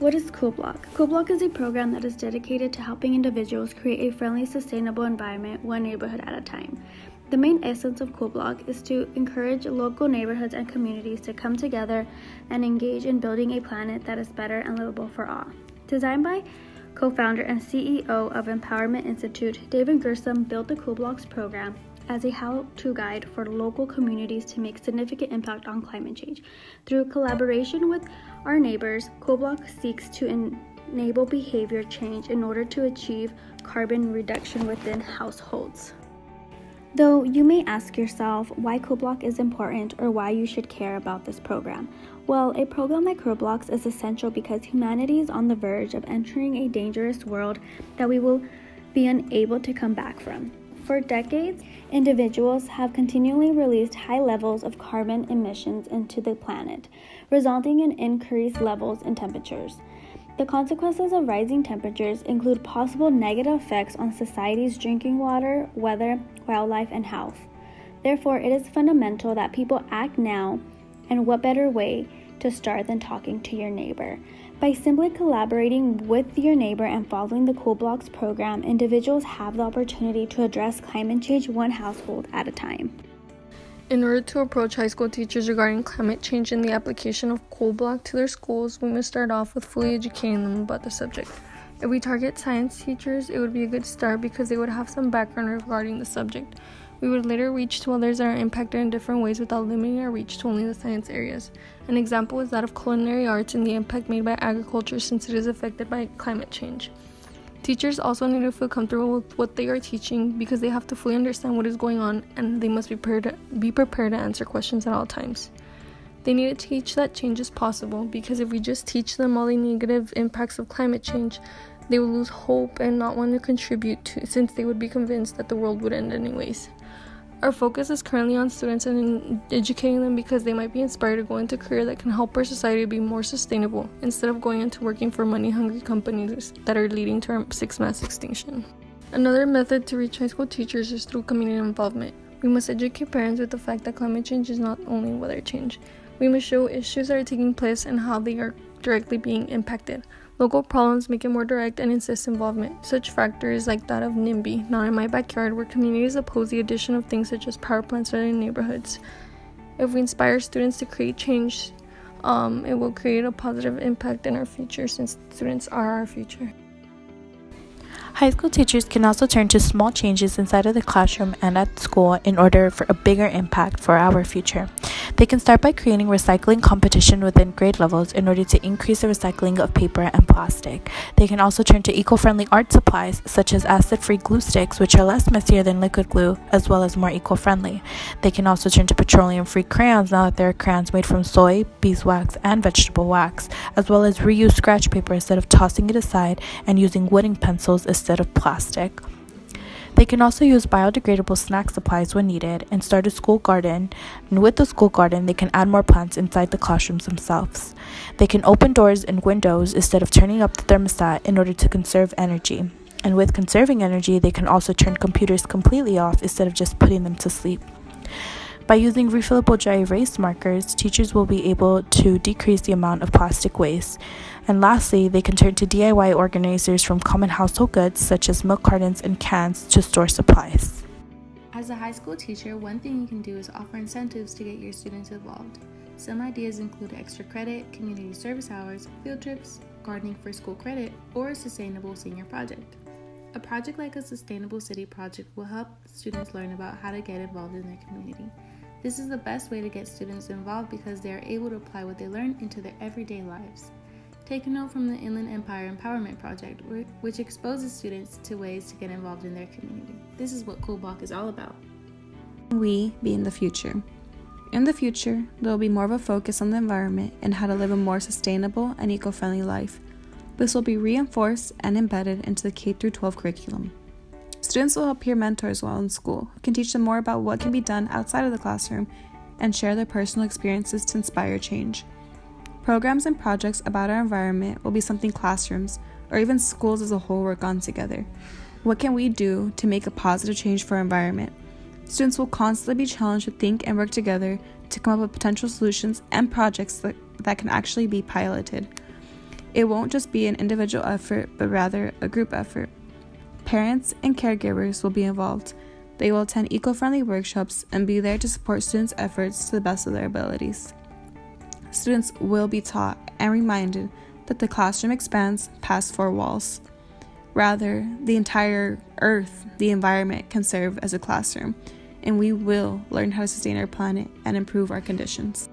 What is Cool Block? Cool Block is a program that is dedicated to helping individuals create a friendly, sustainable environment one neighborhood at a time. The main essence of Cool Block is to encourage local neighborhoods and communities to come together and engage in building a planet that is better and livable for all. Designed by co-founder and CEO of Empowerment Institute, David Gershom built the Cool Blocks program as a how-to guide for local communities to make significant impact on climate change. Through collaboration with our neighbors, Cool Block seeks to enable behavior change in order to achieve carbon reduction within households. Though you may ask yourself why Cool Block is important or why you should care about this program. Well, a program like Cool Blocks is essential because humanity is on the verge of entering a dangerous world that we will be unable to come back from. For decades, individuals have continually released high levels of carbon emissions into the planet, resulting in increased levels in temperatures. The consequences of rising temperatures include possible negative effects on society's drinking water, weather, wildlife, and health. Therefore, it is fundamental that people act now, and what better way to start than talking to your neighbor. By simply collaborating with your neighbor and following the Cool Blocks program, individuals have the opportunity to address climate change one household at a time. In order to approach high school teachers regarding climate change and the application of Cool Block to their schools, we must start off with fully educating them about the subject. If we target science teachers, it would be a good start because they would have some background regarding the subject. We would later reach to others that are impacted in different ways without limiting our reach to only the science areas. An example is that of culinary arts and the impact made by agriculture since it is affected by climate change. Teachers also need to feel comfortable with what they are teaching because they have to fully understand what is going on and they must be prepared to answer questions at all times. They need to teach that change is possible because if we just teach them all the negative impacts of climate change, they will lose hope and not want to contribute to since they would be convinced that the world would end anyways. Our focus is currently on students and educating them because they might be inspired to go into a career that can help our society be more sustainable instead of going into working for money-hungry companies that are leading to our sixth mass extinction. Another method to reach high school teachers is through community involvement. We must educate parents with the fact that climate change is not only weather change. We must show issues that are taking place and how they are directly being impacted. Local problems make it more direct and insist involvement. Such factors like that of NIMBY, not in my backyard, where communities oppose the addition of things such as power plants in their neighborhoods. If we inspire students to create change, it will create a positive impact in our future since students are our future. High school teachers can also turn to small changes inside of the classroom and at school in order for a bigger impact for our future. They can start by creating recycling competition within grade levels in order to increase the recycling of paper and plastic. They can also turn to eco-friendly art supplies such as acid-free glue sticks, which are less messier than liquid glue, as well as more eco-friendly. They can also turn to petroleum-free crayons now that there are crayons made from soy, beeswax, and vegetable wax, as well as reuse scratch paper instead of tossing it aside and using wooden pencils instead of plastic. They can also use biodegradable snack supplies when needed and start a school garden, and with the school garden they can add more plants inside the classrooms themselves. They can open doors and windows instead of turning up the thermostat in order to conserve energy. And with conserving energy, they can also turn computers completely off instead of just putting them to sleep. By using refillable dry erase markers, teachers will be able to decrease the amount of plastic waste. And lastly, they can turn to DIY organizers from common household goods such as milk cartons and cans to store supplies. As a high school teacher, one thing you can do is offer incentives to get your students involved. Some ideas include extra credit, community service hours, field trips, gardening for school credit, or a sustainable senior project. A project like a sustainable city project will help students learn about how to get involved in their community. This is the best way to get students involved because they are able to apply what they learn into their everyday lives. Take a note from the Inland Empire Empowerment Project, which exposes students to ways to get involved in their community. This is what Cool Block is all about. We be in the future. In the future, there will be more of a focus on the environment and how to live a more sustainable and eco-friendly life. This will be reinforced and embedded into the K-12 curriculum. Students will have peer mentors while in school who can teach them more about what can be done outside of the classroom and share their personal experiences to inspire change. Programs and projects about our environment will be something classrooms or even schools as a whole work on together. What can we do to make a positive change for our environment? Students will constantly be challenged to think and work together to come up with potential solutions and projects that can actually be piloted. It won't just be an individual effort, but rather a group effort. Parents and caregivers will be involved. They will attend eco-friendly workshops and be there to support students' efforts to the best of their abilities. Students will be taught and reminded that the classroom expands past four walls. Rather, the entire earth, the environment, can serve as a classroom, and we will learn how to sustain our planet and improve our conditions.